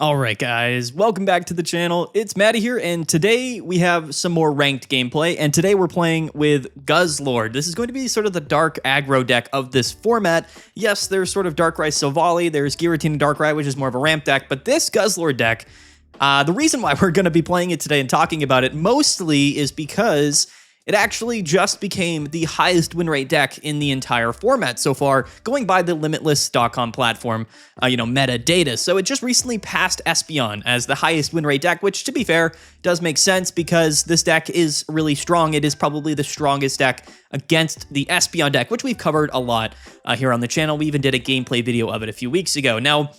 Alright guys, welcome back to the channel. It's Maddie here, and today we have some more ranked gameplay, and today we're playing with Guzzlord. This is going to be sort of the dark aggro deck of this format. Yes, there's sort of Darkrai Silvally, there's Giratina Darkrai, which is more of a ramp deck, but this Guzzlord deck, the reason why we're going to be playing it today and talking about it mostly is because it actually just became the highest win rate deck in the entire format so far, going by the Limitless.com platform, metadata. So it just recently passed Espeon as the highest win rate deck, which, to be fair, does make sense because this deck is really strong. It is probably the strongest deck against the Espeon deck, which we've covered a lot here on the channel. We even did a gameplay video of it a few weeks ago. Now,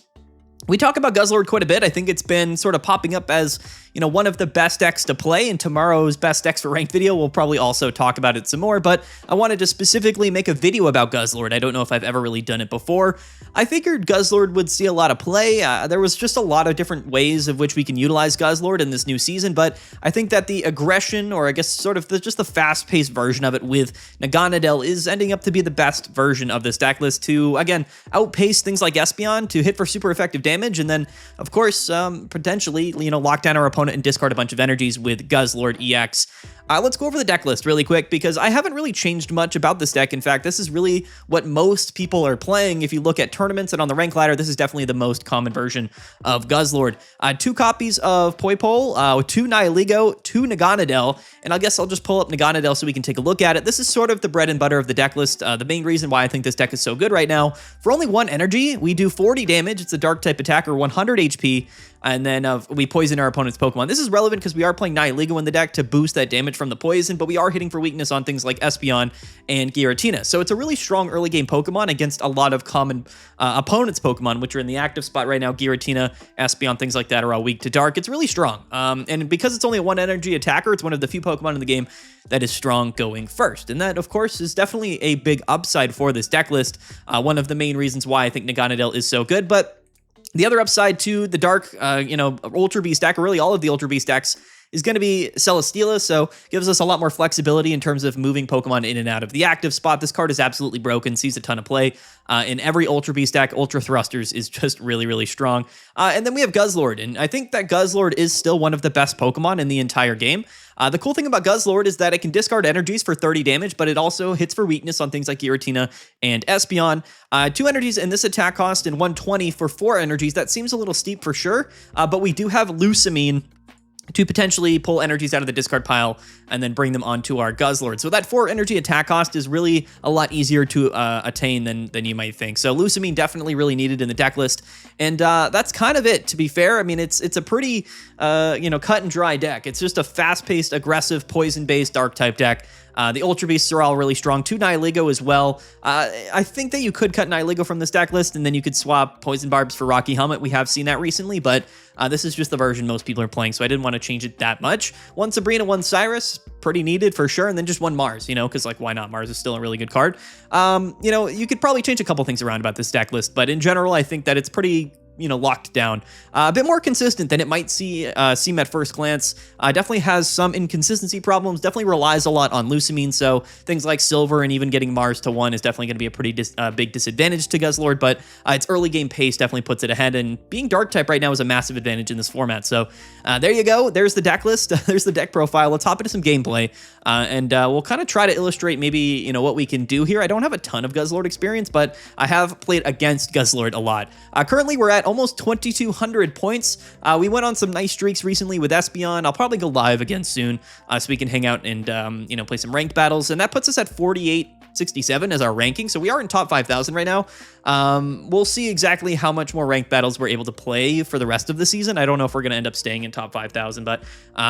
we talk about Guzzlord quite a bit. I think it's been sort of popping up as, one of the best decks to play. In tomorrow's best decks for ranked video, we'll probably also talk about it some more, but I wanted to specifically make a video about Guzzlord. I don't know if I've ever really done it before. I figured Guzzlord would see a lot of play. There was just a lot of different ways of which we can utilize Guzzlord in this new season, but I think that the aggression, or I guess sort of just the fast-paced version of it with Naganadel is ending up to be the best version of this deck list to, again, outpace things like Espeon to hit for super effective damage, and then, of course, potentially, lock down our opponent and discard a bunch of energies with Guzzlord EX. Let's go over the deck list really quick because I haven't really changed much about this deck. In fact, this is really what most people are playing. If you look at tournaments and on the rank ladder, this is definitely the most common version of Guzzlord. 2 copies of Poipole, 2 Nihilego, 2 Naganadel, and I guess I'll just pull up Naganadel so we can take a look at it. This is sort of the bread and butter of the deck list. The main reason why I think this deck is so good right now, for only 1 energy, we do 40 damage. It's a dark type attacker, 100 HP, and then we poison our opponent's Pokemon. This is relevant because we are playing Nihilego in the deck to boost that damage from the poison, but we are hitting for weakness on things like Espeon and Giratina. So it's a really strong early game Pokemon against a lot of common opponents' Pokemon, which are in the active spot right now. Giratina, Espeon, things like that are all weak to dark. It's really strong. And because it's only a 1 energy attacker, it's one of the few Pokemon in the game that is strong going first. And that, of course, is definitely a big upside for this deck list. One of the main reasons why I think Naganadel is so good, but the other upside to the dark, Ultra Beast deck, or really all of the Ultra Beast decks, is going to be Celesteela, so gives us a lot more flexibility in terms of moving Pokemon in and out of the active spot. This card is absolutely broken, sees a ton of play. In every Ultra Beast deck, Ultra Thrusters is just really, really strong. And then we have Guzzlord, and I think that Guzzlord is still one of the best Pokemon in the entire game. The cool thing about Guzzlord is that it can discard energies for 30 damage, but it also hits for weakness on things like Giratina and Espeon. 2 energies in this attack cost and 120 for 4 energies. That seems a little steep for sure, but we do have Lusamine to potentially pull energies out of the discard pile and then bring them onto our Guzzlord. So that 4 energy attack cost is really a lot easier to attain than you might think. So Lusamine definitely really needed in the deck list. And that's kind of it, to be fair. I mean, it's a pretty, cut and dry deck. It's just a fast-paced, aggressive, poison-based dark type deck. The Ultra Beasts are all really strong. 2 Nihilego as well. I think that you could cut Nihilego from this deck list, and then you could swap Poison Barbs for Rocky Helmet. We have seen that recently, but this is just the version most people are playing, so I didn't want to change it that much. 1 Sabrina, 1 Cyrus, pretty needed for sure, and then just 1 Mars, because, why not? Mars is still a really good card. You could probably change a couple things around about this deck list, but in general, I think that it's pretty locked down. A bit more consistent than it might seem at first glance. Definitely has some inconsistency problems, definitely relies a lot on Lusamine, so things like Silver and even getting Mars to 1 is definitely going to be a pretty big disadvantage to Guzzlord, but its early game pace definitely puts it ahead, and being dark type right now is a massive advantage in this format. So there you go. There's the deck list. There's the deck profile. Let's hop into some gameplay, and we'll kind of try to illustrate maybe, what we can do here. I don't have a ton of Guzzlord experience, but I have played against Guzzlord a lot. Currently, we're at almost 2,200 points. We went on some nice streaks recently with Espeon. I'll probably go live again soon so we can hang out and, play some ranked battles. And that puts us at 4867 as our ranking. So we are in top 5,000 right now. We'll see exactly how much more ranked battles we're able to play for the rest of the season. I don't know if we're going to end up staying in top 5,000, but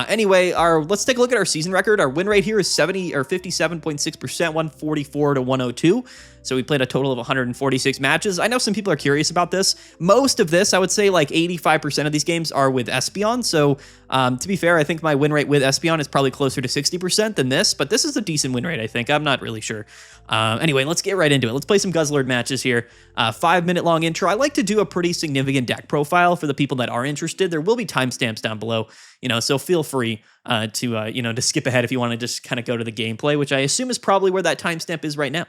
anyway, let's take a look at our season record. Our win rate here is 57.6%, 144 to 102. So we played a total of 146 matches. I know some people are curious about this. Most of this, I would say like 85% of these games are with Espeon. So to be fair, I think my win rate with Espeon is probably closer to 60% than this, but this is a decent win rate, I think. I'm not really sure. Anyway, let's get right into it. Let's play some Guzzlord matches here. 5-minute long intro. I like to do a pretty significant deck profile for the people that are interested. There will be timestamps down below, so feel free to skip ahead if you want to just kind of go to the gameplay, which I assume is probably where that timestamp is right now.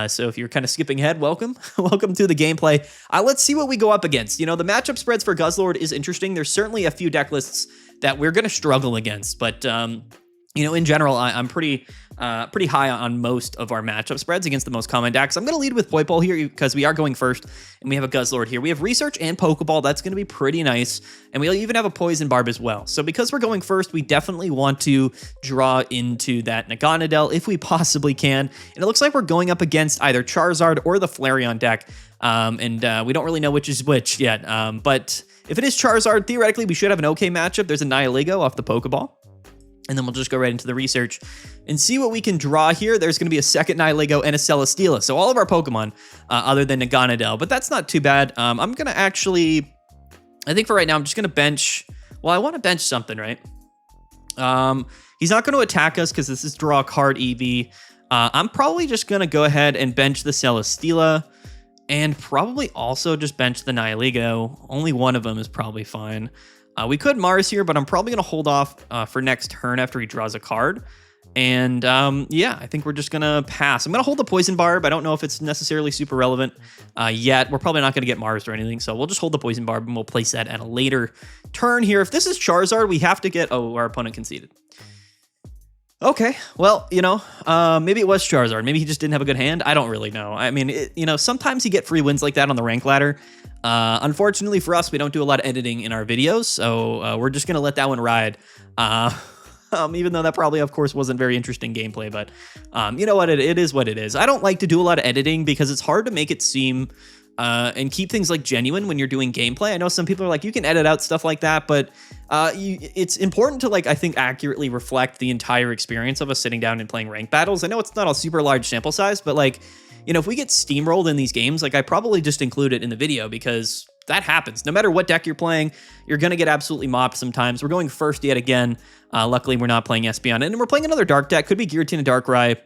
So So if you're kind of skipping ahead, welcome. Welcome to the gameplay. Let's see what we go up against. You know, the matchup spreads for Guzzlord is interesting. There's certainly a few deck lists that we're going to struggle against, but you know, in general, I'm pretty high on most of our matchup spreads against the most common decks. I'm going to lead with Poipole here because we are going first, and we have a Guzzlord here. We have Research and Pokeball. That's going to be pretty nice, and we'll even have a Poison Barb as well. So because we're going first, we definitely want to draw into that Naganadel if we possibly can, and it looks like we're going up against either Charizard or the Flareon deck, and we don't really know which is which yet, but if it is Charizard, theoretically, we should have an okay matchup. There's a Nihilego off the Pokeball. And then we'll just go right into the research and see what we can draw here. There's going to be a second Nihilego and a Celesteela. So all of our Pokemon other than Naganadel, but that's not too bad. I'm going to actually, I think for right now, I'm just going to bench. Well, I want to bench something, right? He's not going to attack us because this is draw card EV. I'm probably just going to go ahead and bench the Celesteela and probably also just bench the Nihilego. Only one of them is probably fine. We could Mars here, but I'm probably going to hold off for next turn after he draws a card. And yeah, I think we're just going to pass. I'm going to hold the Poison Barb. I don't know if it's necessarily super relevant yet. We're probably not going to get Mars or anything, so we'll just hold the Poison Barb and we'll place that at a later turn here. If this is Charizard, we have to get... Oh, our opponent conceded. Okay, well, you know, maybe it was Charizard. Maybe he just didn't have a good hand. I don't really know. I mean, you know, sometimes you get free wins like that on the rank ladder. Unfortunately for us, we don't do a lot of editing in our videos, so we're just going to let that one ride. Even though that probably, of course, wasn't very interesting gameplay, but you know what? It is what it is. I don't like to do a lot of editing because it's hard to make it seem... and keep things like genuine when you're doing gameplay. I know some people are like, you can edit out stuff like that, but it's important to, like, I think accurately reflect the entire experience of us sitting down and playing ranked battles. I know it's not a super large sample size, but like, you know, if we get steamrolled in these games, like I probably just include it in the video because that happens. No matter what deck you're playing, you're going to get absolutely mopped sometimes. We're going first yet again. Luckily, we're not playing Espeon, and we're playing another dark deck. Could be Giratina Darkrai.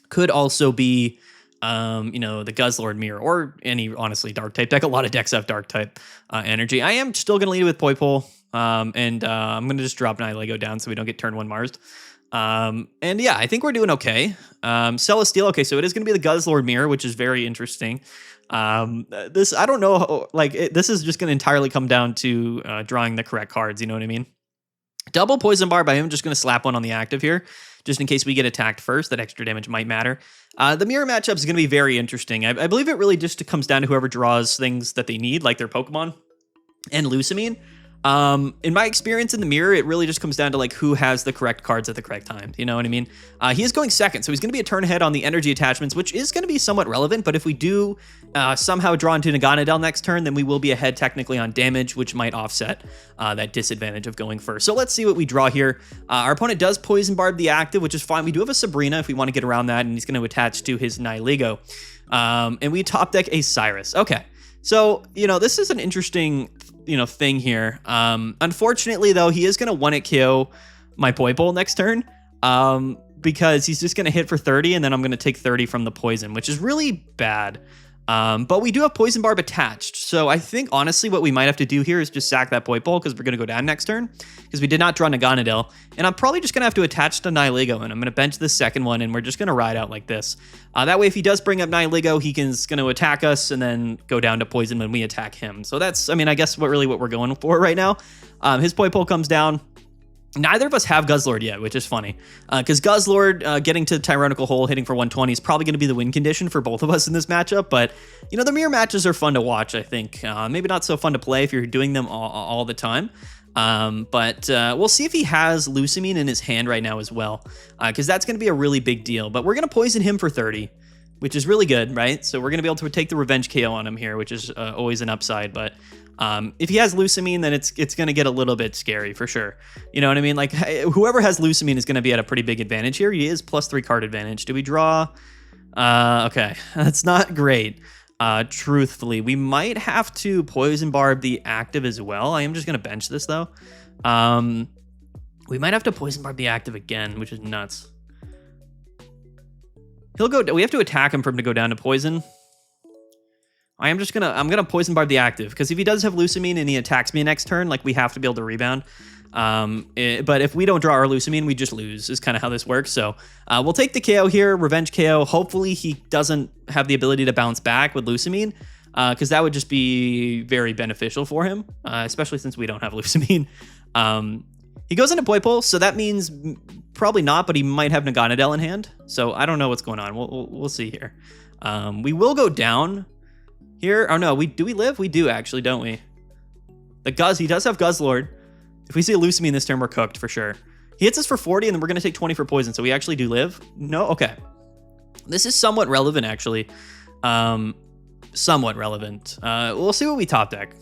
Could also be... you know, the Guzzlord Mirror or any, honestly, dark type deck. A lot of decks have dark type energy. I am still going to lead with Poipole, and I'm going to just drop Nihilego down so we don't get turn 1 Mars'd. And yeah, I think we're doing okay. Celesteela, okay, so it is going to be the Guzzlord Mirror, which is very interesting. This, I don't know, like, this is just going to entirely come down to drawing the correct cards, you know what I mean? Double Poison Barb, I am just going to slap one on the active here, just in case we get attacked first. That extra damage might matter. The mirror matchup is going to be very interesting. I believe it really just comes down to whoever draws things that they need, like their Pokemon and Lusamine. In my experience in the mirror, it really just comes down to like who has the correct cards at the correct time. You know what I mean? He is going second, so he's going to be a turn ahead on the energy attachments, which is going to be somewhat relevant. But if we do somehow draw into Naganadel next turn, then we will be ahead technically on damage, which might offset that disadvantage of going first. So let's see what we draw here. Our opponent does Poison Barb the active, which is fine. We do have a Sabrina if we want to get around that, and he's going to attach to his Nihilego. And we top deck a Cyrus. Okay, so you know this is an interesting thing here. Unfortunately, though, he is going to one-hit KO my Poipole next turn because he's just going to hit for 30, and then I'm going to take 30 from the poison, which is really bad. But we do have Poison Barb attached, so I think, honestly, what we might have to do here is just sack that Poipole because we're going to go down next turn because we did not draw Naganadel, and I'm probably just going to have to attach to Nihilego, and I'm going to bench the second one, and we're just going to ride out like this. That way, if he does bring up Nihilego, he's going to attack us and then go down to poison when we attack him. So that's, I mean, I guess what we're going for right now. His Poipole comes down. Neither of us have Guzzlord yet, which is funny, because Guzzlord getting to Tyrannical Hole, hitting for 120 is probably going to be the win condition for both of us in this matchup. But, you know, the mirror matches are fun to watch, I think. Maybe not so fun to play if you're doing them all the time. But we'll see if he has Lusamine in his hand right now as well, because that's going to be a really big deal. But we're going to poison him for 30, which is really good, right? So we're going to be able to take the revenge KO on him here, which is always an upside. But if he has Lusamine, then it's going to get a little bit scary for sure. You know what I mean? Like, whoever has Lusamine is going to be at a pretty big advantage here. He is +3 card advantage. Do we draw? Okay, that's not great. Truthfully, we might have to Poison Barb the active as well. I am just going to bench this, though. We might have to Poison Barb the active again, which is nuts. He'll go. We have to attack him for him to go down to poison. I'm gonna Poison Barb the active because if he does have Lusamine and he attacks me next turn, like we have to be able to rebound. But if we don't draw our Lusamine, we just lose is kind of how this works. So we'll take the KO here, revenge KO. Hopefully he doesn't have the ability to bounce back with Lusamine, because that would just be very beneficial for him, especially since we don't have Lusamine. He goes into Poipole, so that means probably not, but he might have Naganadel in hand. So I don't know what's going on. We'll see here. We will go down here. Oh no, do we live? We do actually, don't we? He does have Guzzlord. If we see a Lusamine this turn, we're cooked for sure. He hits us for 40, and then we're going to take 20 for poison, so we actually do live. No? Okay. This is somewhat relevant, actually. Somewhat relevant. We'll see what we top deck.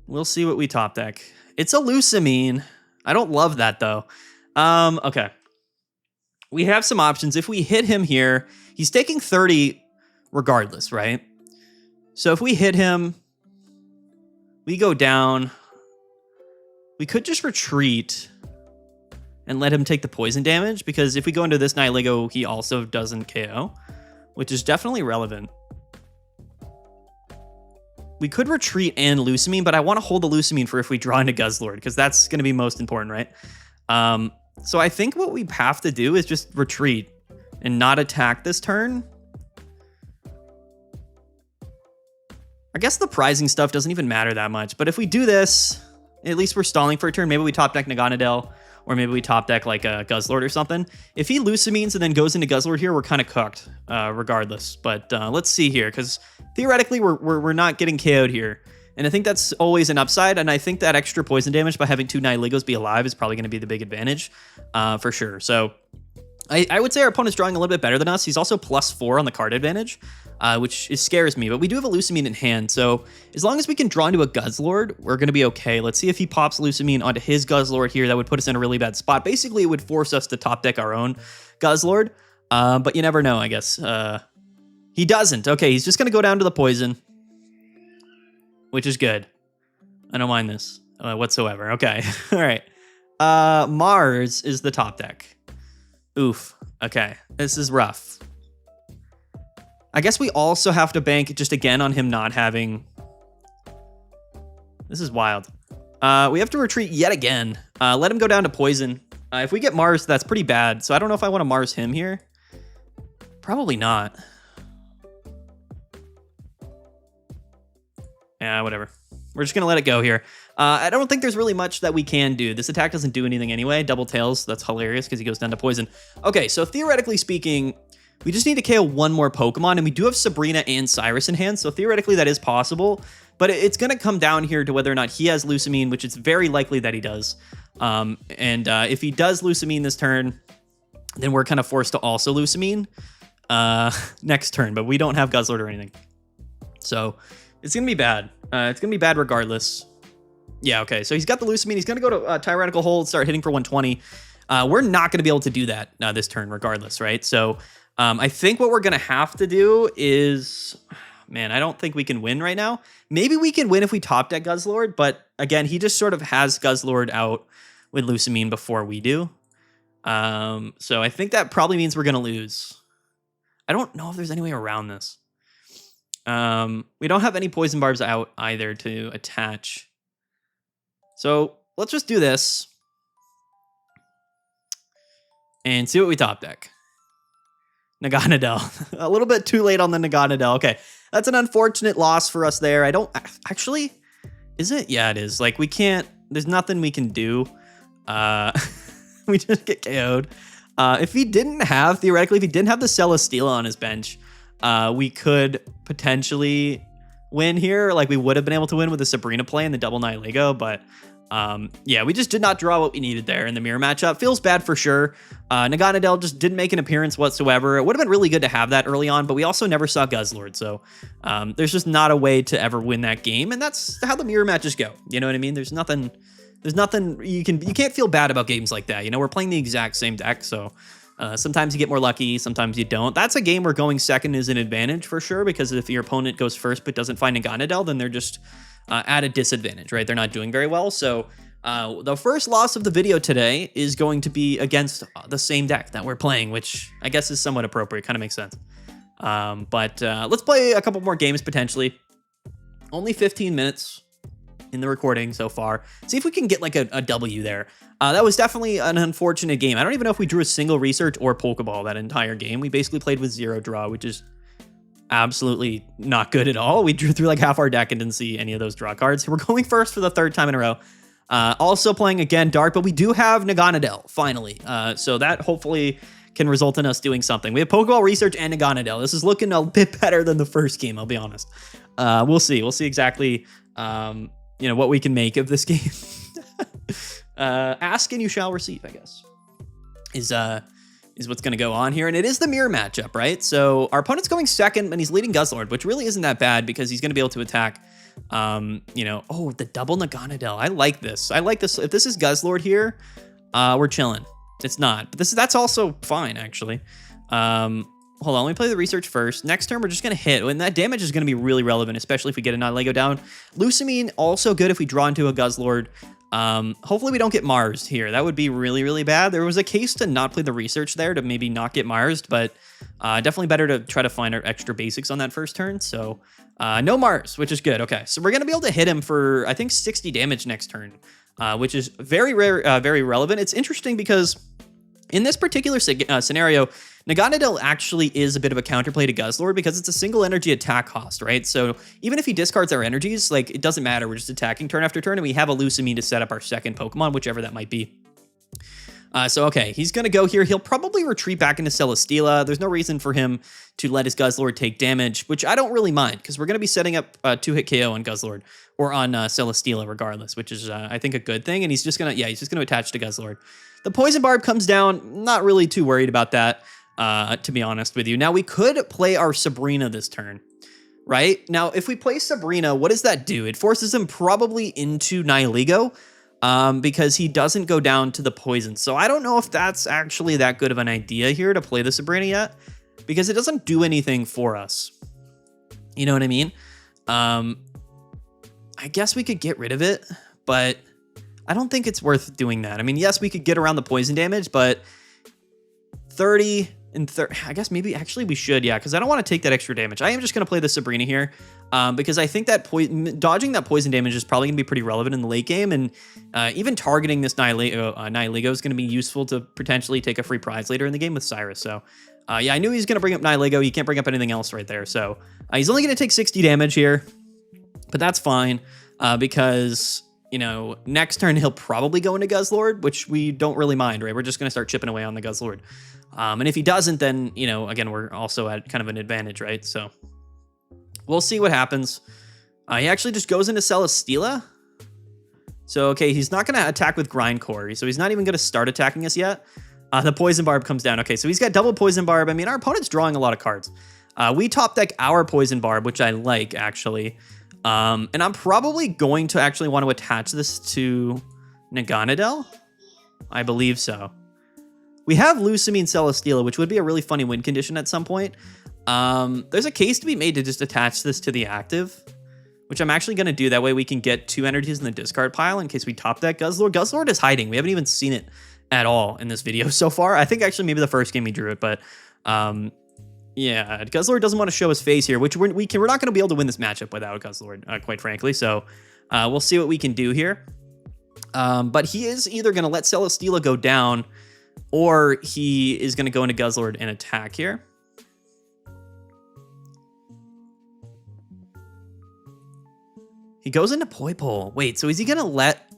We'll see what we top deck. It's a Lusamine. I don't love that, though. Okay. We have some options. If we hit him here, he's taking 30 regardless, right? So if we hit him, we go down. We could just retreat and let him take the poison damage, because if we go into this Nihilego, he also doesn't KO, which is definitely relevant. We could retreat and Lusamine, but I want to hold the Lusamine for if we draw into Guzzlord, because that's going to be most important, right? So I think what we have to do is just retreat and not attack this turn. I guess the prizing stuff doesn't even matter that much, but if we do this, at least we're stalling for a turn. Maybe we top deck Naganadel, or maybe we top deck like a Guzzlord or something. If he Lusamines and then goes into Guzzlord here, we're kind of cooked regardless. But let's see here, because theoretically we're not getting KO'd here. And I think that's always an upside, and I think that extra poison damage by having 2 Nihilegos be alive is probably going to be the big advantage for sure. So I would say our opponent's drawing a little bit better than us. He's also +4 on the card advantage, which scares me, but we do have a Lusamine in hand, so as long as we can draw into a Guzzlord, we're going to be okay. Let's see if he pops Lusamine onto his Guzzlord here. That would put us in a really bad spot. Basically, it would force us to top deck our own Guzzlord, but you never know, I guess. He doesn't. Okay, he's just going to go down to the poison, which is good. I don't mind this whatsoever. Okay, all right. Mars is the top deck. Oof. Okay, this is rough. I guess we also have to bank just again on him not having... This is wild. We have to retreat yet again. Let him go down to poison. If we get Mars, that's pretty bad. So I don't know if I want to Mars him here. Probably not. Yeah, whatever. We're just going to let it go here. I don't think there's really much that we can do. This attack doesn't do anything anyway. Double tails, that's hilarious because he goes down to poison. Okay, so theoretically speaking, we just need to KO one more Pokemon, and we do have Sabrina and Cyrus in hand, so theoretically that is possible, but it's going to come down here to whether or not he has Lusamine, which it's very likely that he does. If he does Lusamine this turn, then we're kind of forced to also Lusamine next turn, but we don't have Guzzlord or anything. So it's going to be bad. It's going to be bad regardless. Yeah, okay, so he's got the Lusamine. He's going to go to Tyrannical Hold, start hitting for 120. We're not going to be able to do that this turn regardless, right? So I think what we're going to have to do is... Man, I don't think we can win right now. Maybe we can win if we top deck Guzzlord, but again, he just sort of has Guzzlord out with Lusamine before we do. So I think that probably means we're going to lose. I don't know if there's any way around this. We don't have any Poison Barbs out either to attach. So let's just do this and see what we top deck. Naganadel. A little bit too late on the Naganadel. Okay, that's an unfortunate loss for us there. I don't... Actually, is it? Yeah, it is. Like, we can't... There's nothing we can do. We just get KO'd. If he didn't have... Theoretically, if he didn't have the Celesteela on his bench, we could potentially win here. Like, we would have been able to win with the Sabrina play and the double Nihilego, but... yeah, we just did not draw what we needed there in the mirror matchup. Feels bad for sure. Naganadel just didn't make an appearance whatsoever. It would have been really good to have that early on, but we also never saw Guzzlord, so there's just not a way to ever win that game, and that's how the mirror matches go. You know what I mean? There's nothing you can't feel bad about games like that. You know, we're playing the exact same deck, so sometimes you get more lucky, sometimes you don't. That's a game where going second is an advantage for sure, because if your opponent goes first but doesn't find Naganadel, then they're just at a disadvantage, right? They're not doing very well. So the first loss of the video today is going to be against the same deck that we're playing, which I guess is somewhat appropriate. Kind of makes sense. But let's play a couple more games potentially. Only 15 minutes. in the recording so far. See if we can get like a W there. That was definitely an unfortunate game. I don't even know if we drew a single research or Pokeball that entire game. We basically played with 0 draw, which is absolutely not good at all. We drew through like half our deck and didn't see any of those draw cards. We're going first for the 3rd time in a row. Also playing again dark, but we do have Naganadel finally. So that hopefully can result in us doing something. We have Pokeball Research and Naganadel. This is looking a bit better than the first game, I'll be honest. We'll see. We'll see exactly, what we can make of this game. Ask and you shall receive, I guess, is what's going to go on here. And it is the mirror matchup, right? So our opponent's going second and he's leading Guzzlord, which really isn't that bad because he's going to be able to attack, the double Naganadel. I like this. If this is Guzzlord here, we're chilling. It's not, but that's also fine, actually. Hold on, let me play the research first. Next turn, we're just going to hit, and that damage is going to be really relevant, especially if we get a Nihilego down. Lucamine, also good if we draw into a Guzzlord. Hopefully we don't get Marsed here. That would be really, really bad. There was a case to not play the research there to maybe not get Marsed, but definitely better to try to find our extra basics on that first turn. So no Mars, which is good. Okay, so we're going to be able to hit him for, I think, 60 damage next turn, which is very rare, very relevant. It's interesting because in this particular scenario, Naganadel actually is a bit of a counterplay to Guzzlord because it's a single energy attack cost, right? So even if he discards our energies, like, it doesn't matter. We're just attacking turn after turn, and we have a Lucamine to set up our second Pokemon, whichever that might be. Okay, he's going to go here. He'll probably retreat back into Celesteela. There's no reason for him to let his Guzzlord take damage, which I don't really mind because we're going to be setting up 2-hit KO on Guzzlord or on Celesteela regardless, which is, I think, a good thing. And he's just going to attach to Guzzlord. The Poison Barb comes down. Not really too worried about that, to be honest with you. Now, we could play our Sabrina this turn, right? Now, if we play Sabrina, what does that do? It forces him probably into Nihilego, because he doesn't go down to the poison. So I don't know if that's actually that good of an idea here to play the Sabrina yet, because it doesn't do anything for us. You know what I mean? I guess we could get rid of it, but I don't think it's worth doing that. I mean, yes, we could get around the poison damage, but 30 and 30, I guess maybe actually we should, yeah, because I don't want to take that extra damage. I am just going to play the Sabrina here, because I think that dodging that poison damage is probably going to be pretty relevant in the late game, and even targeting this Nihilego is going to be useful to potentially take a free prize later in the game with Cyrus. So yeah, I knew he was going to bring up Nihilego. He can't bring up anything else right there. So he's only going to take 60 damage here, but that's fine, because next turn he'll probably go into Guzzlord, which we don't really mind, right? We're just going to start chipping away on the Guzzlord. And if he doesn't, then, again, we're also at kind of an advantage, right? So we'll see what happens. He actually just goes into Celesteela. So, okay, he's not going to attack with Grindcore, so he's not even going to start attacking us yet. The Poison Barb comes down. Okay, so he's got double Poison Barb. I mean, our opponent's drawing a lot of cards. We top deck our Poison Barb, which I like, actually. And I'm probably going to actually want to attach this to Naganadel. I believe so. We have Lucamine Celesteela, which would be a really funny win condition at some point. There's a case to be made to just attach this to the active, which I'm actually going to do. That way we can get 2 energies in the discard pile in case we top that Guzzlord. Guzzlord is hiding. We haven't even seen it at all in this video so far. I think actually maybe the first game we drew it, but yeah, Guzzlord doesn't want to show his face here, which we're not going to be able to win this matchup without Guzzlord, quite frankly. So we'll see what we can do here. But he is either going to let Celesteela go down, or he is going to go into Guzzlord and attack here. He goes into Poipole. Wait, so is he going to let...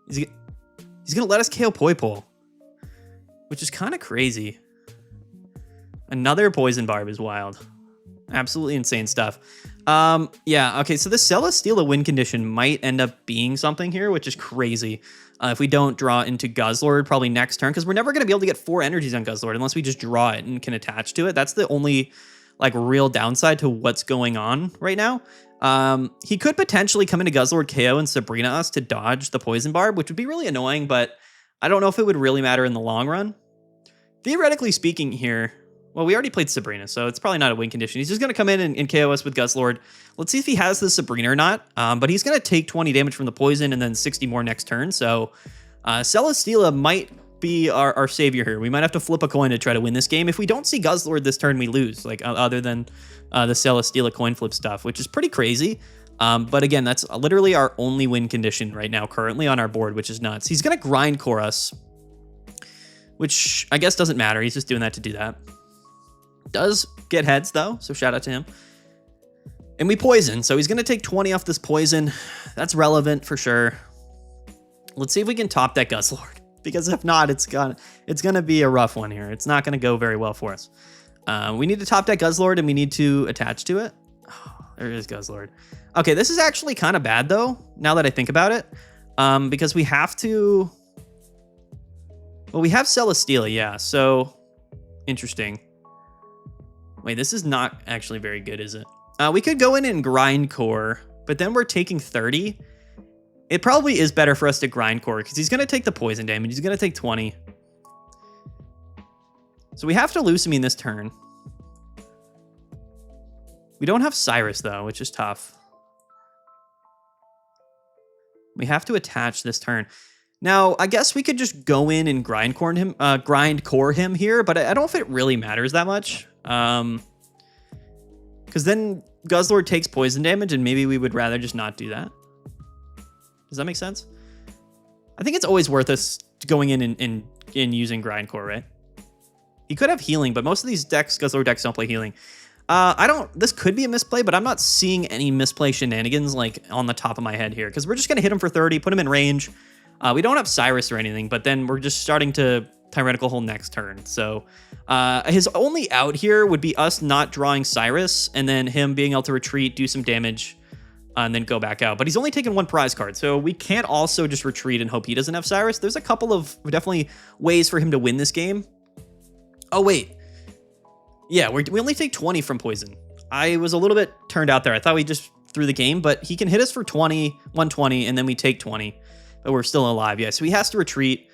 He's going to let us KO Poipole, which is kind of crazy. Another Poison Barb is wild. Absolutely insane stuff. Yeah, okay, so the Celesteela win condition might end up being something here, which is crazy. If we don't draw into Guzzlord probably next turn, because we're never going to be able to get 4 energies on Guzzlord unless we just draw it and can attach to it. That's the only real downside to what's going on right now. He could potentially come into Guzzlord, KO, and Sabrina us to dodge the Poison Barb, which would be really annoying, but I don't know if it would really matter in the long run. Theoretically speaking here, well, we already played Sabrina, so it's probably not a win condition. He's just going to come in and KO us with Guzzlord. Let's see if he has the Sabrina or not. But he's going to take 20 damage from the poison and then 60 more next turn. So Celesteela might be our savior here. We might have to flip a coin to try to win this game. If we don't see Guzzlord this turn, we lose, other than the Celesteela coin flip stuff, which is pretty crazy. But again, that's literally our only win condition right now currently on our board, which is nuts. He's going to grind core us, which I guess doesn't matter. He's just doing that to do that. Does get heads, though, so shout out to him. And we poison, so he's going to take 20 off this poison. That's relevant for sure. Let's see if we can top that Guzzlord, because if not, it's gonna be a rough one here. It's not going to go very well for us. We need to top that Guzzlord, and we need to attach to it. Oh, there is Guzzlord. Okay, this is actually kind of bad, though, now that I think about it, because we have to... Well, we have Celesteela, yeah, so... Interesting. Wait, this is not actually very good, is it? We could go in and grind core, but then we're taking 30. It probably is better for us to grind core because he's going to take the poison damage. He's going to take 20. So we have to Lucamine this turn. We don't have Cyrus, though, which is tough. We have to attach this turn. Now, I guess we could just go in and grind core him here, but I don't know if it really matters that much. Because then Guzzlord takes poison damage, and maybe we would rather just not do that. Does that make sense? I think it's always worth us going in and using Grindcore, right? He could have healing, but most of these decks, Guzzlord decks, don't play healing. This could be a misplay, but I'm not seeing any misplay shenanigans like on the top of my head here, because we're just going to hit him for 30, put him in range. We don't have Cyrus or anything, but then we're just starting to Tyrannical Hole next turn. So his only out here would be us not drawing Cyrus and then him being able to retreat, do some damage, and then go back out. But he's only taken one prize card, so we can't also just retreat and hope he doesn't have Cyrus. There's a couple of definitely ways for him to win this game. Oh, wait. Yeah, we only take 20 from poison. I was a little bit turned out there. I thought we just threw the game, but he can hit us for 20, 120, and then we take 20. But we're still alive, yeah. So he has to retreat.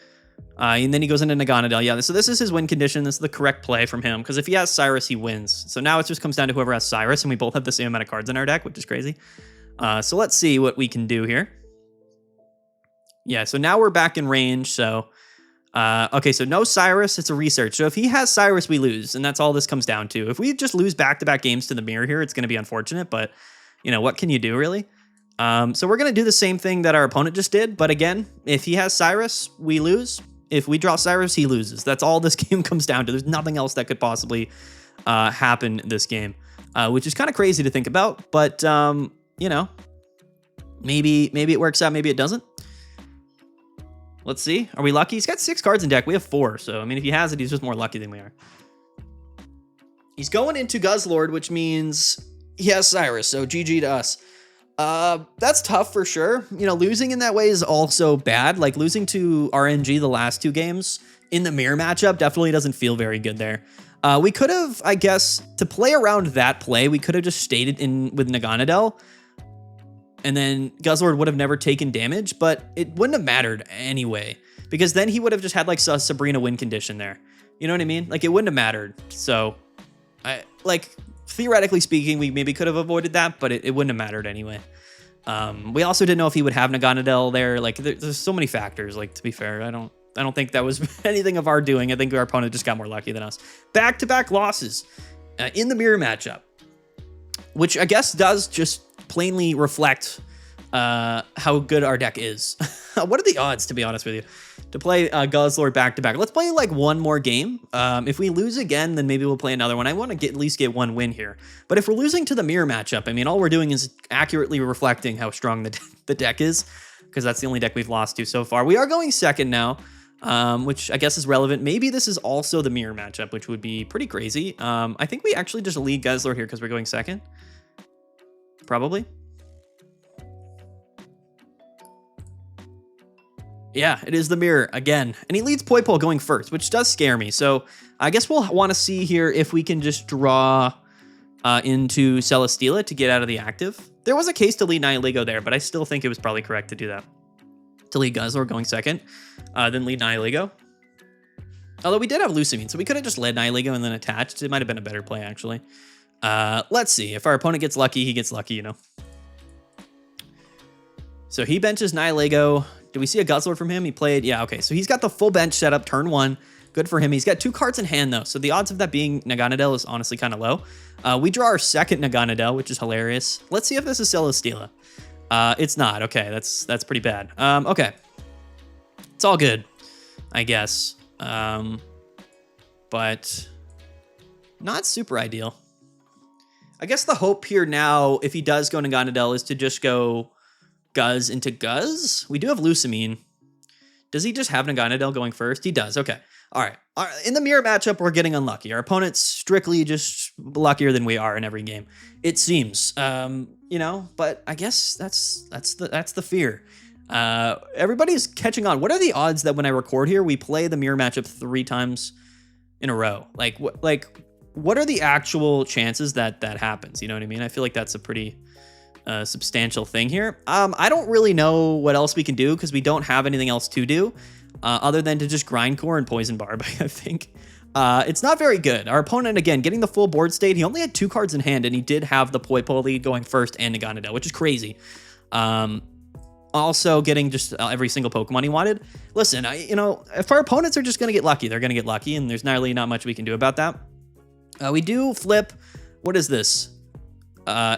And then he goes into Naganadel. Yeah, so this is his win condition. This is the correct play from him, because if he has Cyrus, he wins. So now it just comes down to whoever has Cyrus, and we both have the same amount of cards in our deck, which is crazy. So let's see what we can do here. Yeah, so now we're back in range. So, okay, so no Cyrus, it's a research. So if he has Cyrus, we lose, and that's all this comes down to. If we just lose back-to-back games to the mirror here, it's going to be unfortunate, but, you know, what can you do, really? So we're going to do the same thing that our opponent just did, but again, if he has Cyrus, we lose. If we draw Cyrus, he loses. That's all this game comes down to. There's nothing else that could possibly happen this game, which is kind of crazy to think about, but, you know, maybe it works out, maybe it doesn't. Let's see. Are we lucky? He's got 6 cards in deck. We have 4, so, I mean, if he has it, he's just more lucky than we are. He's going into Guzzlord, which means he has Cyrus, so GG to us. That's tough for sure. You know, losing in that way is also bad. Like losing to RNG the last 2 games in the mirror matchup definitely doesn't feel very good there. We could have, I guess, to play around that play, we could have just stayed it in with Naganadel, and then Guzzlord would have never taken damage, but it wouldn't have mattered anyway, because then he would have just had like a Sabrina win condition there. You know what I mean? Like it wouldn't have mattered. So theoretically speaking, we maybe could have avoided that, but it wouldn't have mattered anyway. We also didn't know if he would have Naganadel there. Like there's so many factors. Like, to be fair, I don't think that was anything of our doing. I think our opponent just got more lucky than us. Back-to-back losses in the mirror matchup, which I guess does just plainly reflect how good our deck is. What are the odds, to be honest with you, to play Guzzlord back-to-back? Let's play like one more game. If we lose again, then maybe we'll play another one. I want to at least get one win here. But if we're losing to the mirror matchup, I mean, all we're doing is accurately reflecting how strong the deck is, because that's the only deck we've lost to so far. We are going second now, which I guess is relevant. Maybe this is also the mirror matchup, which would be pretty crazy. I think we actually just lead Guzzlord here because we're going second. Probably. Yeah, it is the mirror again. And he leads Poipole going first, which does scare me. So I guess we'll want to see here if we can just draw into Celesteela to get out of the active. There was a case to lead Nihilego there, but I still think it was probably correct to do that. To lead Guzzlord going second, then lead Nihilego. Although we did have Lucamine, so we could have just led Nihilego and then attached. It might have been a better play, actually. Let's see. If our opponent gets lucky, he gets lucky, you know. So he benches Nihilego. Do we see a Guzzlord from him? He played, yeah, okay. So he's got the full bench set up turn 1. Good for him. He's got 2 cards in hand, though, so the odds of that being Naganadel is honestly kind of low. We draw our second Naganadel, which is hilarious. Let's see if this is Celesteela. It's not. Okay, that's pretty bad. Okay. It's all good, I guess. But not super ideal. I guess the hope here now, if he does go Naganadel, is to just go Guzz into Guzz. We do have Lusamine. Does he just have Naganadel going first? He does. Okay. All right. In the mirror matchup, we're getting unlucky. Our opponent's strictly just luckier than we are in every game, it seems. You know, but I guess that's the fear. Everybody's catching on. What are the odds that when I record here, we play the mirror matchup 3 times in a row? Like what are the actual chances that happens? You know what I mean? I feel like that's a pretty substantial thing here. I don't really know what else we can do because we don't have anything else to do other than to just grindcore and poison barb. I think it's not very good. Our opponent, again, getting the full board state. He only had 2 cards in hand, and he did have the Poipole lead going first and Naganadel, which is crazy. Also getting just every single Pokemon he wanted. Listen, you know, if our opponents are just going to get lucky, they're going to get lucky, and there's not much we can do about that. We do flip. What is this?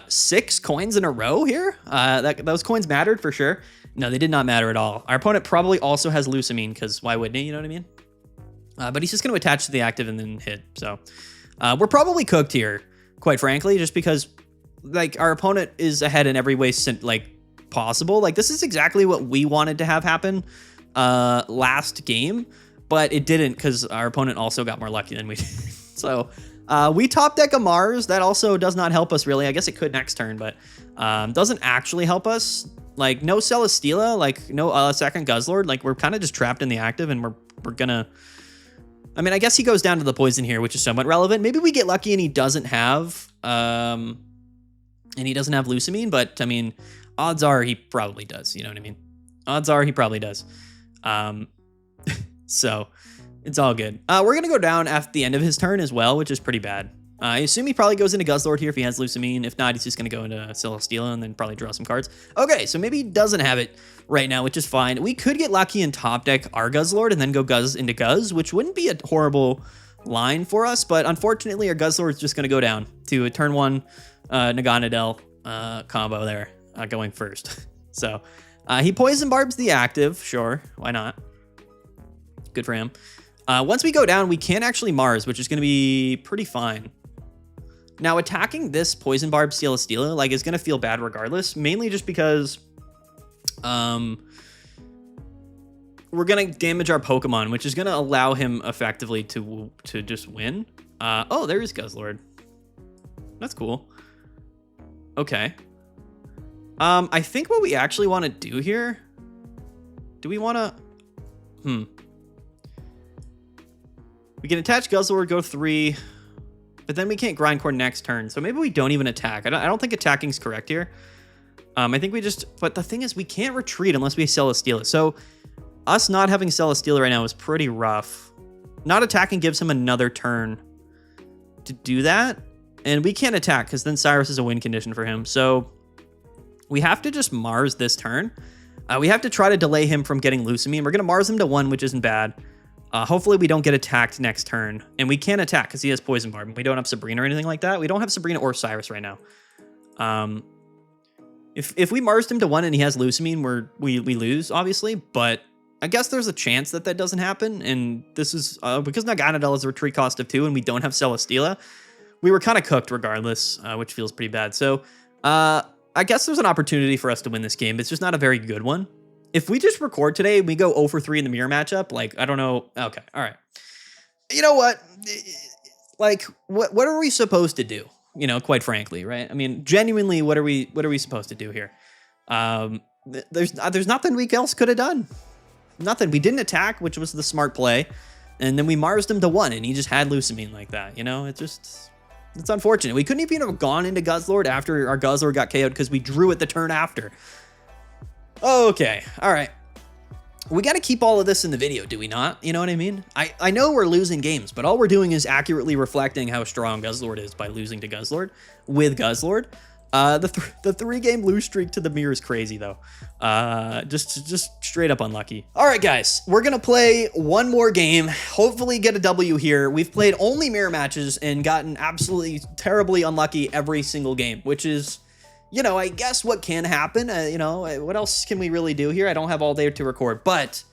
6 coins in a row here. Those coins mattered for sure. No, they did not matter at all. Our opponent probably also has Lusamine, because why wouldn't he? You know what I mean? But he's just going to attach to the active and then hit. So we're probably cooked here, quite frankly, just because like our opponent is ahead in every way like possible. Like this is exactly what we wanted to have happen last game, but it didn't because our opponent also got more lucky than we did. So we top deck a Mars. That also does not help us really. I guess it could next turn, but doesn't actually help us. Like no Celesteela, like no second Guzzlord. Like we're kind of just trapped in the active, and we're gonna. I mean, I guess he goes down to the poison here, which is somewhat relevant. Maybe we get lucky and he doesn't have Lusamine, but I mean, odds are he probably does. You know what I mean? Odds are he probably does. So it's all good. We're going to go down at the end of his turn as well, which is pretty bad. I assume he probably goes into Guzzlord here if he has Lusamine. If not, he's just going to go into Celesteela and then probably draw some cards. Okay, so maybe he doesn't have it right now, which is fine. We could get lucky and top deck our Guzzlord and then go Guzz into Guzz, which wouldn't be a horrible line for us, but unfortunately our Guzzlord is just going to go down to a turn 1 Naganadel combo there going first. So he Poison Barbs the active. Sure, why not? Good for him. Once we go down, we can actually Mars, which is going to be pretty fine. Now, attacking this Poison Barb Celesteela, like, is going to feel bad regardless, mainly just because we're going to damage our Pokemon, which is going to allow him effectively to just win. Oh, there is Guzzlord. That's cool. Okay. I think what we actually want to do here... Do we want to... We can attach Guzzlord, go 3... But then we can't grindcore next turn, so maybe we don't even attack. I don't think attacking is correct here. I think we just... But the thing is, we can't retreat unless we Celesteela. So us not having Celesteela right now is pretty rough. Not attacking gives him another turn to do that. And we can't attack, because then Cyrus is a win condition for him. So we have to just Mars this turn. We have to try to delay him from getting Lusamine. We're going to Mars him to 1, which isn't bad. Hopefully we don't get attacked next turn. And we can't attack because he has Poison Barb. We don't have Sabrina or anything like that. We don't have Sabrina or Cyrus right now. If we Marsed him to 1 and he has Lusamine, we lose, obviously. But I guess there's a chance that doesn't happen. And this is because Naganadel is a retreat cost of 2 and we don't have Celesteela. We were kind of cooked regardless, which feels pretty bad. So I guess there's an opportunity for us to win this game. It's just not a very good one. If we just record today and we go 0 for 3 in the mirror matchup, like, I don't know. Okay, all right. You know what? Like, what are we supposed to do? You know, quite frankly, right? I mean, genuinely, what are we supposed to do here? There's nothing we else could have done. Nothing. We didn't attack, which was the smart play. And then we Marsed him to 1 and he just had Lusamine like that. You know, it's unfortunate. We couldn't even have gone into Guzzlord after our Guzzlord got KO'd because we drew it the turn after. Okay, all right. We got to keep all of this in the video, do we not? You know what I mean? I know we're losing games, but all we're doing is accurately reflecting how strong Guzzlord is by losing to Guzzlord with Guzzlord. The 3-game lose streak to the mirror is crazy though. Just straight up unlucky. All right, guys, we're gonna play one more game. Hopefully get a W here. We've played only mirror matches and gotten absolutely terribly unlucky every single game, which is, you know, I guess what can happen. You know, what else can we really do here? I don't have all day to record, but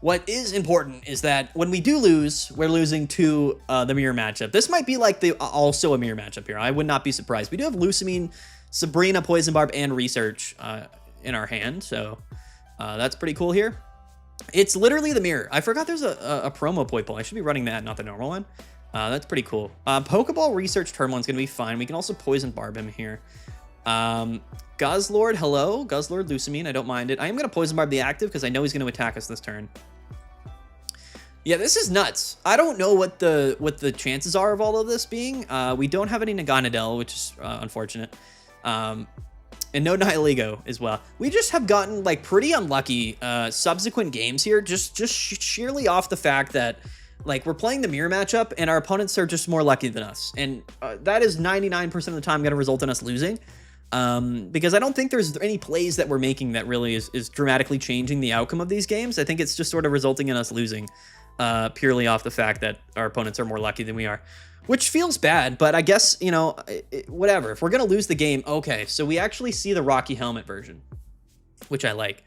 what is important is that when we do lose, we're losing to the mirror matchup. This might be like also a mirror matchup here. I would not be surprised. We do have Lucamine, Sabrina, Poison Barb, and Research in our hand, so that's pretty cool here. It's literally the mirror. I forgot there's a promo Poipole. I should be running that, not the normal one. That's pretty cool. Pokeball, Research, Turn 1's gonna be fine. We can also Poison Barb him here. Guzzlord, hello. Guzzlord, Lucamine, I don't mind it. I am gonna Poison Barb the active because I know he's gonna attack us this turn. Yeah, this is nuts. I don't know what the chances are of all of this being. We don't have any Naganadel, which is unfortunate. And no Nihilego as well. We just have gotten like pretty unlucky subsequent games here, just sheerly off the fact that like we're playing the mirror matchup and our opponents are just more lucky than us. And that is 99% of the time going to result in us losing. Because I don't think there's any plays that we're making that really is dramatically changing the outcome of these games. I think it's just sort of resulting in us losing. Purely off the fact that our opponents are more lucky than we are, which feels bad, but I guess, you know, whatever. If we're going to lose the game, okay, so we actually see the Rocky Helmet version, which I like.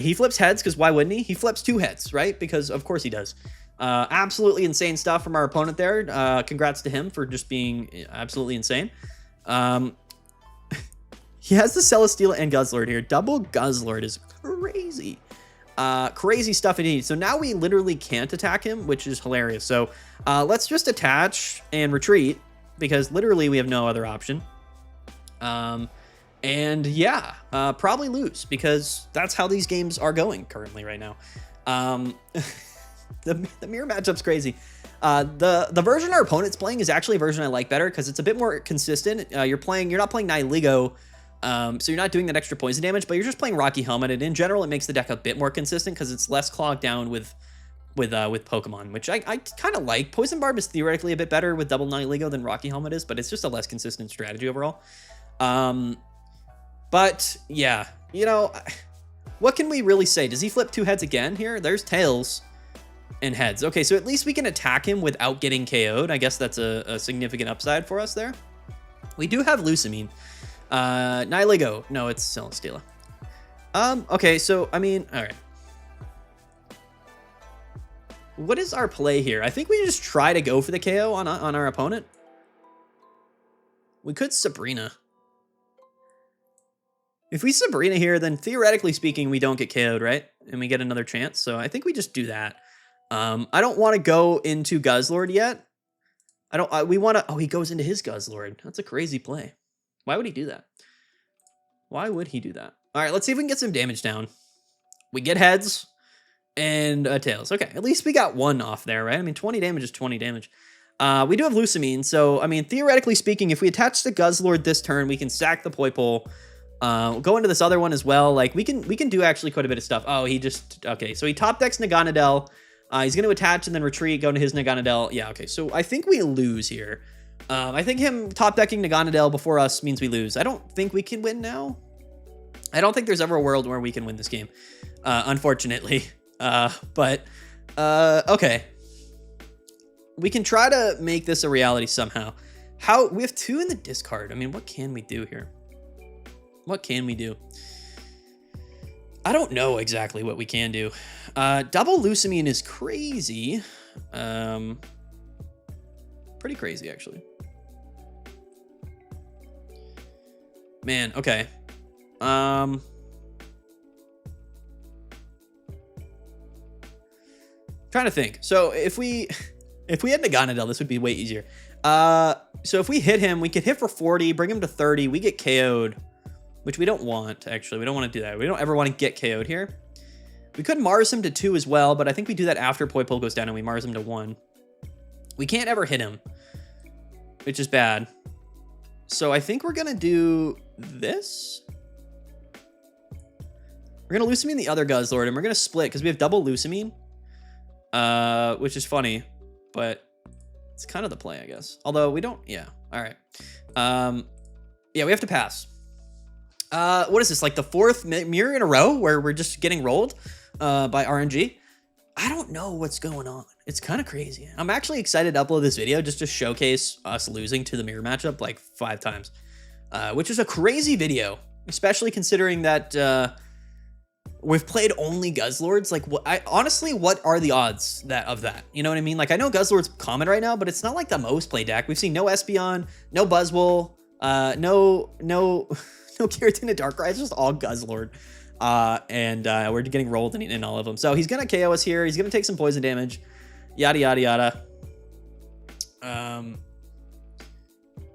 He flips heads, because why wouldn't he? He flips 2 heads, right? Because of course he does. Absolutely insane stuff from our opponent there. Congrats to him for just being absolutely insane. He has the Celesteela and Guzzlord here. Double Guzzlord is crazy. Crazy stuff indeed. So now we literally can't attack him, which is hilarious. So let's just attach and retreat because literally we have no other option. And yeah, probably lose because that's how these games are going currently right now. The mirror matchup's crazy. The version our opponent's playing is actually a version I like better because it's a bit more consistent. You're not playing Nihilego. So you're not doing that extra poison damage, but you're just playing Rocky Helmet, and in general, it makes the deck a bit more consistent because it's less clogged down with Pokemon, which I kind of like. Poison Barb is theoretically a bit better with double Nihilego than Rocky Helmet is, but it's just a less consistent strategy overall. But yeah, you know, what can we really say? Does he flip 2 heads again here? There's tails and heads. Okay, so at least we can attack him without getting KO'd. I guess that's a significant upside for us there. We do have Lucamine. Nihilego. No, it's Celesteela. Okay, so, I mean, all right. What is our play here? I think we just try to go for the KO on our opponent. We could Sabrina. If we Sabrina here, then theoretically speaking, we don't get KO'd, right? And we get another chance, so I think we just do that. I don't want to go into Guzzlord yet. We want to, oh, he goes into his Guzzlord. That's a crazy play. Why would he do that? Why would he do that? All right, let's see if we can get some damage down. We get heads and tails. Okay, at least we got 1 off there, right? I mean, 20 damage is 20 damage. We do have Lucamine, so, I mean, theoretically speaking, if we attach the Guzzlord this turn, we can sack the Poipole. We'll go into this other one as well. Like, we can do actually quite a bit of stuff. Oh, he just, okay, so he top decks Naganadel. He's going to attach and then retreat, go into his Naganadel. Yeah, okay, so I think we lose here. I think him top decking Naganadel before us means we lose. I don't think we can win now. I don't think there's ever a world where we can win this game, unfortunately. But okay. We can try to make this a reality somehow. We have 2 in the discard. I mean, what can we do here? What can we do? I don't know exactly what we can do. Double Lucamine is crazy. Pretty crazy, actually. Man, okay. Trying to think. So if we had Naganadel, this would be way easier. So if we hit him, we could hit for 40, bring him to 30. We get KO'd, which we don't want, actually. We don't want to do that. We don't ever want to get KO'd here. We could Mars him to 2 as well, but I think we do that after Poipole goes down and we Mars him to 1. We can't ever hit him, which is bad. So I think we're going to do this. We're going to Lucamine the other Guzzlord, and we're going to split because we have double Lucamine, which is funny, but it's kind of the play, I guess. Although we don't, yeah. All right. Yeah, we have to pass. What is this, like the fourth mirror in a row where we're just getting rolled by RNG? I don't know what's going on. It's kind of crazy. I'm actually excited to upload this video just to showcase us losing to the mirror matchup like 5 times, which is a crazy video, especially considering that we've played only Guzzlords. Like, honestly, what are the odds of that? You know what I mean? Like, I know Guzzlord's common right now, but it's not like the most played deck. We've seen no Espeon, no Buzzwole, no Keratin Darkrai. It's just all Guzzlord. And we're getting rolled in all of them. So he's going to KO us here. He's going to take some poison damage. Yada, yada, yada.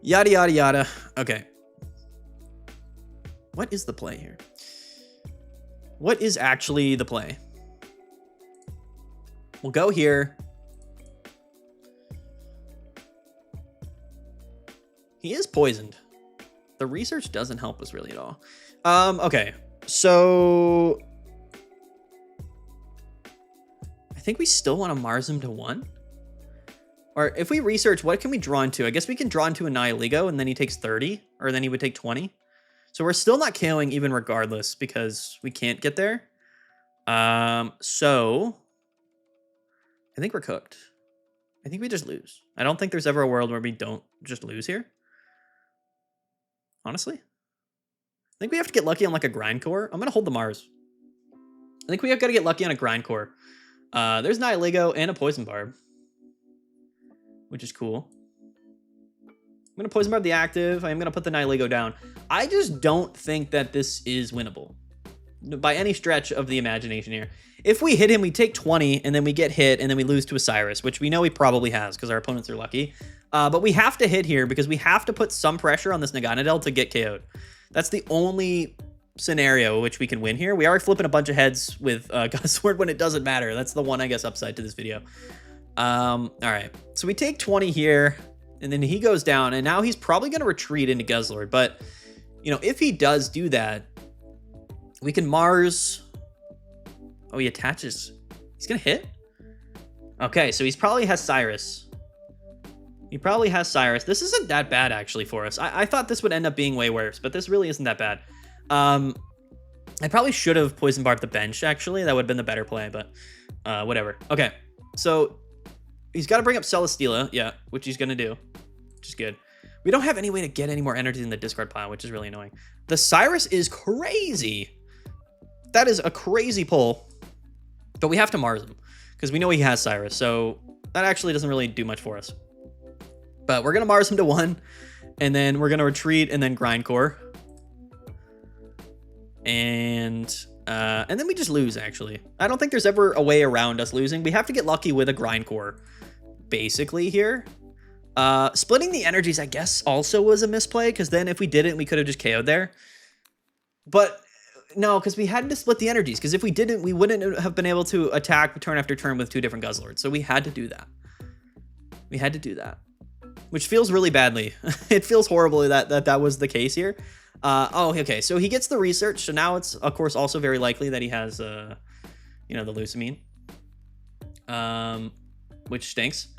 Yada, yada, yada. Okay. What is the play here? What is actually the play? We'll go here. He is poisoned. The research doesn't help us really at all. Okay. So I think we still want to Mars him to 1. Or if we research, what can we draw into? I guess we can draw into a Nihiligo and then he takes 30, or then he would take 20. So we're still not KOing even regardless because we can't get there. So I think we're cooked. I think we just lose. I don't think there's ever a world where we don't just lose here. Honestly. I think we have to get lucky on like a Grindcore. I'm going to hold the Mars. I think we have got to get lucky on a Grindcore. There's Nihiligo and a Poison Barb, which is cool. I'm going to Poison Barb the active. I'm going to put the Nihiligo down. I just don't think that this is winnable by any stretch of the imagination here. If we hit him, we take 20, and then we get hit, and then we lose to a Cyrus, which we know he probably has because our opponents are lucky. But we have to hit here because we have to put some pressure on this Naganadel to get KO'd. That's the only scenario which we can win here. We are flipping a bunch of heads with Guzzlord when it doesn't matter. That's the one, I guess, upside to this video. All right. So we take 20 here, and then he goes down, and now he's probably going to retreat into Guzzlord. But, you know, if he does do that, we can Mars. Oh, he attaches. He's going to hit? Okay, so he's probably has Cyrus. He probably has Cyrus. This isn't that bad, actually, for us. I thought this would end up being way worse, but this really isn't that bad. I probably should have Poison Barbed the bench, actually. That would have been the better play, but whatever. Okay, so he's got to bring up Celesteela, yeah, which he's going to do, which is good. We don't have any way to get any more energy in the discard pile, which is really annoying. The Cyrus is crazy. That is a crazy pull, but we have to Mars him because we know he has Cyrus, so that actually doesn't really do much for us. But we're going to Mars him to 1, and then we're going to retreat and then Grindcore. And then we just lose, actually. I don't think there's ever a way around us losing. We have to get lucky with a Grindcore, basically, here. Splitting the energies, I guess, also was a misplay, because then if we didn't, we could have just KO'd there. But no, because we had to split the energies, because if we didn't, we wouldn't have been able to attack turn after turn with 2 different Guzzlords. So we had to do that. We had to do that, which feels really badly. It feels horribly that was the case here. Oh, okay, so he gets the research, so now it's, of course, also very likely that he has, you know, the Lusamine, which stinks.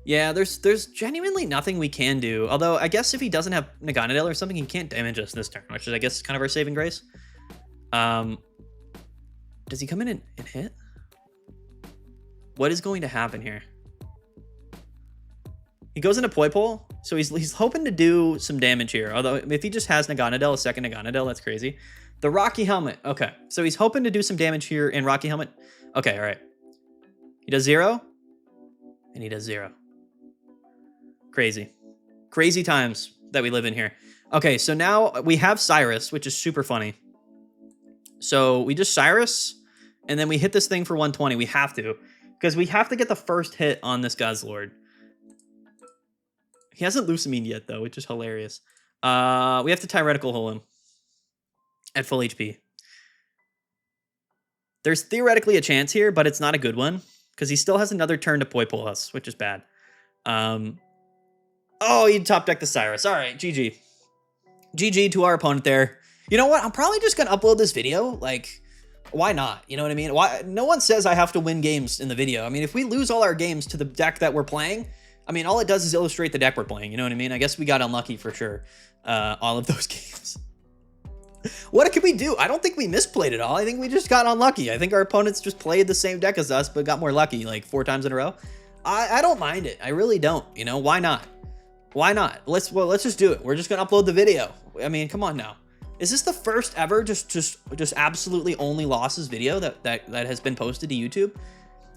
Yeah, there's genuinely nothing we can do, although I guess if he doesn't have Naganadel or something, he can't damage us this turn, which is, I guess, kind of our saving grace. Does he come in and hit? What is going to happen here? He goes into Poipole, so he's hoping to do some damage here. Although, if he just has Naganadel, a second Naganadel, that's crazy. The Rocky Helmet. Okay, so he's hoping to do some damage here in Rocky Helmet. Okay, all right. He does 0, and he does 0. Crazy. Crazy times that we live in here. Okay, so now we have Cyrus, which is super funny. So we just Cyrus, and then we hit this thing for 120. We have to, because we have to get the first hit on this Guzzlord. He hasn't Lusamine yet, though, which is hilarious. We have to Tyrannical Hole him at full HP. There's theoretically a chance here, but it's not a good one, because he still has another turn to Poipole us, which is bad. Oh, he top decked the Cyrus. All right, GG. GG to our opponent there. You know what? I'm probably just going to upload this video. Like, why not? You know what I mean? Why? No one says I have to win games in the video. I mean, if we lose all our games to the deck that we're playing, I mean, all it does is illustrate the deck we're playing. You know what I mean? I guess we got unlucky for sure. All of those games. What could we do? I don't think we misplayed it all. I think we just got unlucky. I think our opponents just played the same deck as us, but got more lucky like 4 times in a row. I don't mind it. I really don't. You know, why not? Why not? Let's just do it. We're just gonna upload the video. I mean, come on now. Is this the first ever just absolutely only losses video that has been posted to YouTube?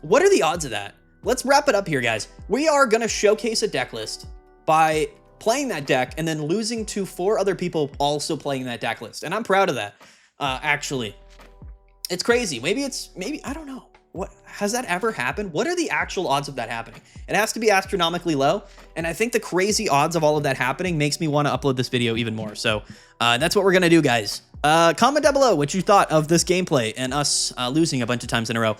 What are the odds of that? Let's wrap it up here, guys. We are gonna showcase a deck list by playing that deck and then losing to 4 other people also playing that deck list. And I'm proud of that, actually. It's crazy. Maybe I don't know. What has that ever happened? What are the actual odds of that happening? It has to be astronomically low. And I think the crazy odds of all of that happening makes me want to upload this video even more. So that's what we're going to do, guys. Comment down below what you thought of this gameplay and us losing a bunch of times in a row.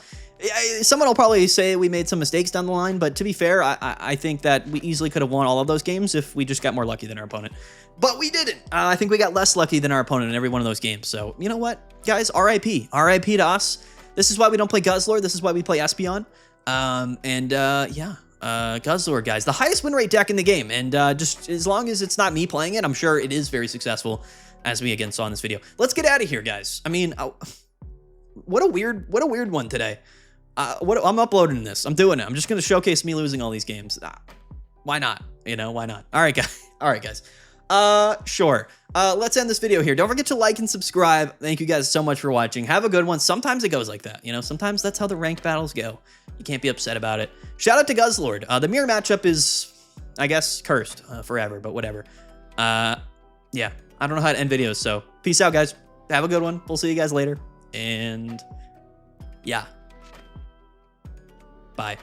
Someone will probably say we made some mistakes down the line, but to be fair, I think that we easily could have won all of those games if we just got more lucky than our opponent. But we didn't. I think we got less lucky than our opponent in every one of those games. So, you know what, guys? RIP. RIP to us. This is why we don't play Guzzlord. This is why we play Espeon. Yeah, Guzzlord, guys. The highest win rate deck in the game. And just as long as it's not me playing it, I'm sure it is very successful, as we again saw in this video. Let's get out of here, guys. I mean, what a weird one today. I'm uploading this. I'm doing it. I'm just going to showcase me losing all these games. Why not? You know, why not? All right, guys. All right, guys. Sure. Let's end this video here. Don't forget to like and subscribe. Thank you guys so much for watching. Have a good one. Sometimes it goes like that. You know, sometimes that's how the ranked battles go. You can't be upset about it. Shout out to Guzzlord. The mirror matchup is, I guess, cursed forever, but whatever. Yeah, I don't know how to end videos. So peace out, guys. Have a good one. We'll see you guys later. And yeah. Bye.